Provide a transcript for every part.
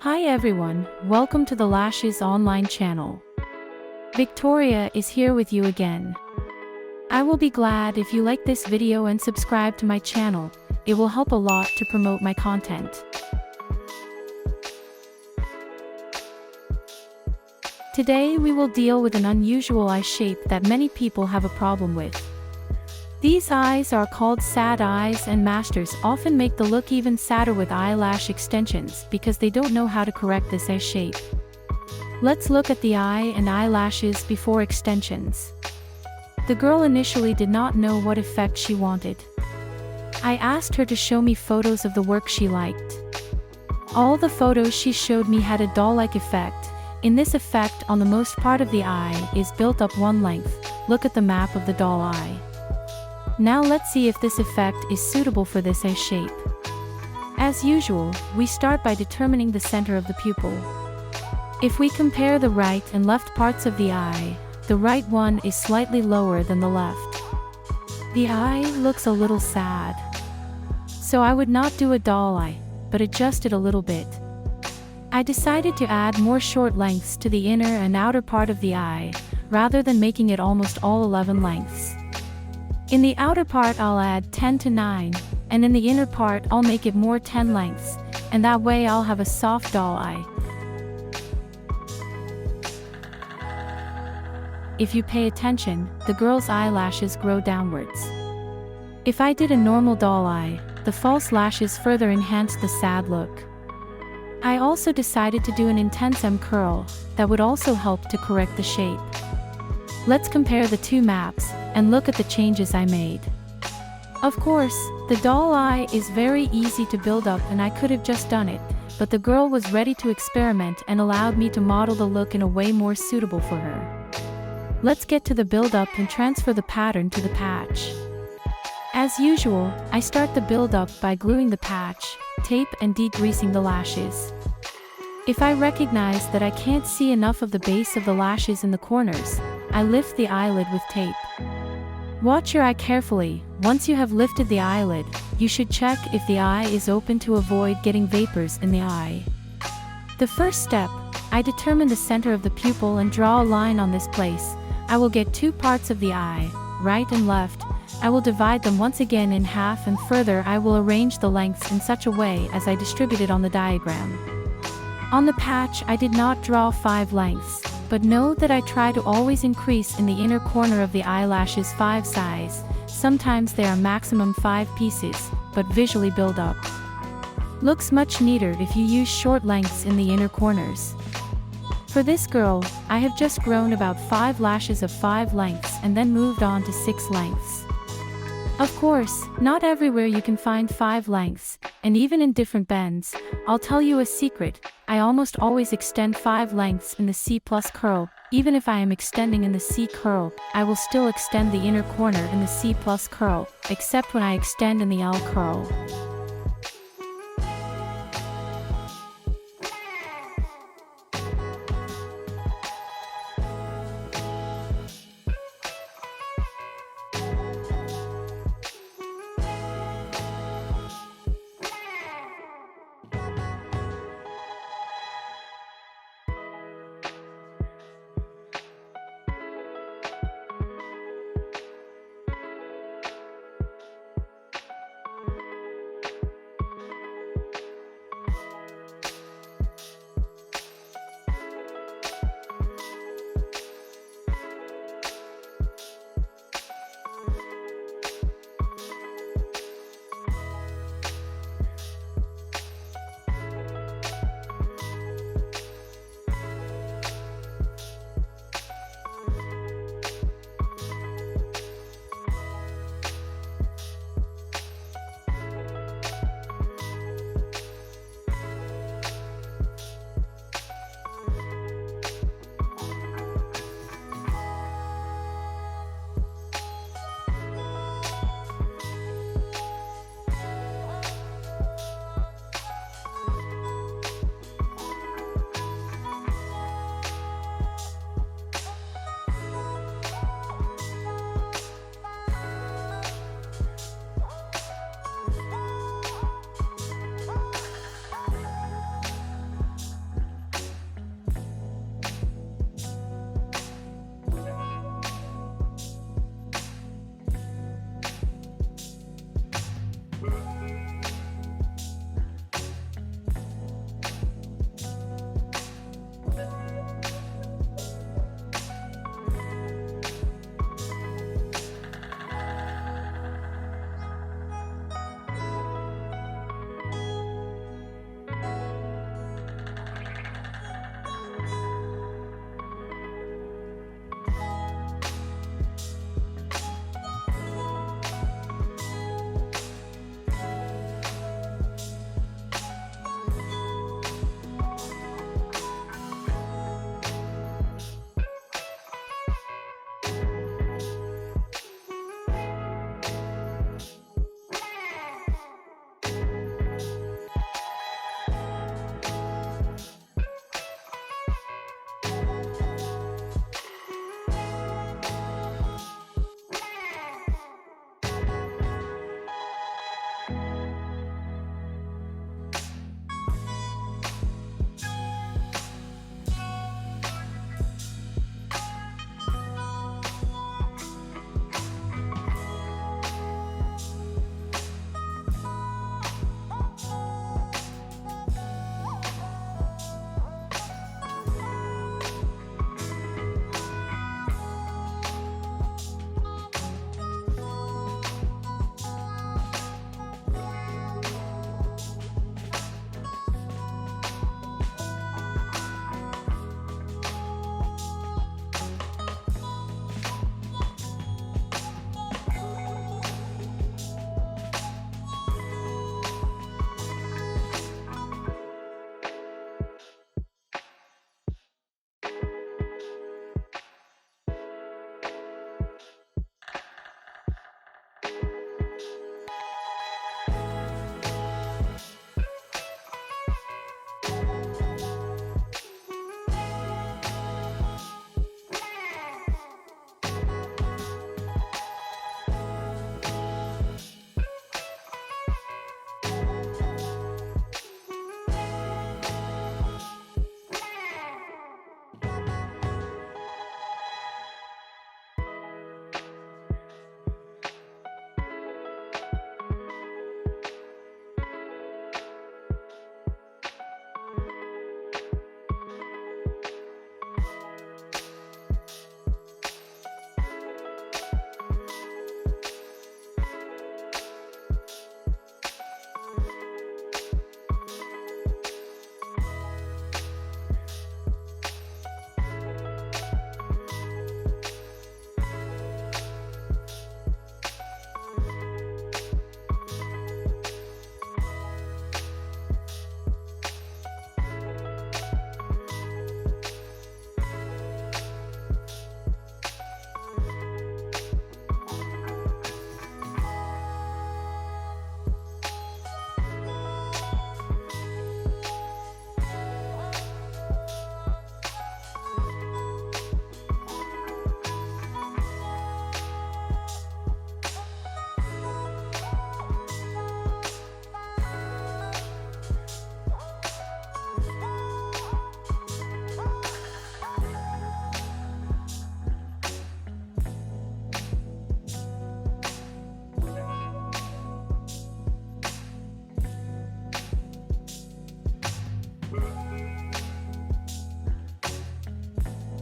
Hi everyone, welcome to the Lashes online channel. Victoria is here with you again. I will be glad if you like this video and subscribe to my channel. It will help a lot to promote my content. Today we will deal with an unusual eye shape that many people have a problem with. These eyes are called sad eyes, and masters often make the look even sadder with eyelash extensions because they don't know how to correct this eye shape. Let's look at the eye and eyelashes before extensions. The girl initially did not know what effect she wanted. I asked her to show me photos of the work she liked. All the photos she showed me had a doll-like effect. In this effect, on the most part of the eye is built up one length. Look at the map of the doll eye. Now let's see if this effect is suitable for this eye shape. As usual, we start by determining the center of the pupil. If we compare the right and left parts of the eye, the right one is slightly lower than the left. The eye looks a little sad. So I would not do a doll eye, but adjust it a little bit. I decided to add more short lengths to the inner and outer part of the eye, rather than making it almost all 11 lengths. In the outer part I'll add 10 to 9, and in the inner part I'll make it more 10 lengths, and that way I'll have a soft doll eye. If you pay attention, the girl's eyelashes grow downwards. If I did a normal doll eye, the false lashes further enhanced the sad look. I also decided to do an intense M curl that would also help to correct the shape. Let's compare the two maps and look at the changes I made. Of course, the doll eye is very easy to build up and I could have just done it, but the girl was ready to experiment and allowed me to model the look in a way more suitable for her. Let's get to the build up and transfer the pattern to the patch. As usual, I start the build up by gluing the patch, tape and degreasing the lashes. If I recognize that I can't see enough of the base of the lashes in the corners, I lift the eyelid with tape. Watch your eye carefully. Once you have lifted the eyelid, you should check if the eye is open to avoid getting vapors in the eye. The first step, I determine the center of the pupil and draw a line on this place. I will get two parts of the eye, right and left. I will divide them once again in half, and further I will arrange the lengths in such a way as I distributed on the diagram. On the patch I did not draw 5 lengths, but know that I try to always increase in the inner corner of the eyelashes 5 size. Sometimes they are maximum 5 pieces, but visually build up. Looks much neater if you use short lengths in the inner corners. For this girl, I have just grown about 5 lashes of 5 lengths and then moved on to 6 lengths. Of course, not everywhere you can find 5 lengths, and even in different bends. I'll tell you a secret, I almost always extend 5 lengths in the C plus curl. Even if I am extending in the C curl, I will still extend the inner corner in the C plus curl, except when I extend in the L curl.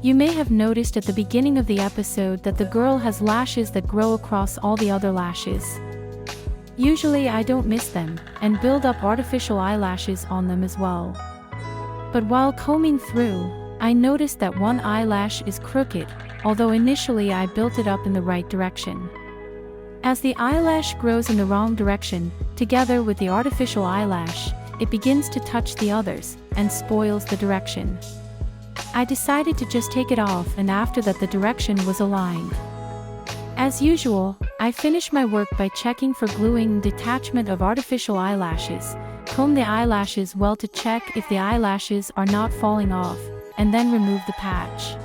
You may have noticed at the beginning of the episode that the girl has lashes that grow across all the other lashes. Usually I don't miss them, and build up artificial eyelashes on them as well. But while combing through, I noticed that one eyelash is crooked, although initially I built it up in the right direction. As the eyelash grows in the wrong direction, together with the artificial eyelash, it begins to touch the others, and spoils the direction. I decided to just take it off, and after that the direction was aligned. As usual, I finish my work by checking for gluing and detachment of artificial eyelashes, comb the eyelashes well to check if the eyelashes are not falling off, and then remove the patch.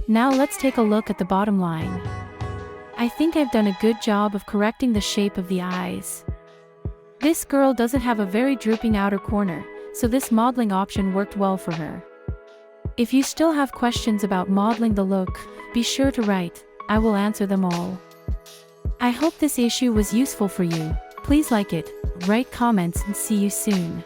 Now let's take a look at the bottom line. I think I've done a good job of correcting the shape of the eyes. This girl doesn't have a very drooping outer corner, so this modeling option worked well for her. If you still have questions about modeling the look, be sure to write, I will answer them all. I hope this issue was useful for you. Please like it, write comments, and see you soon.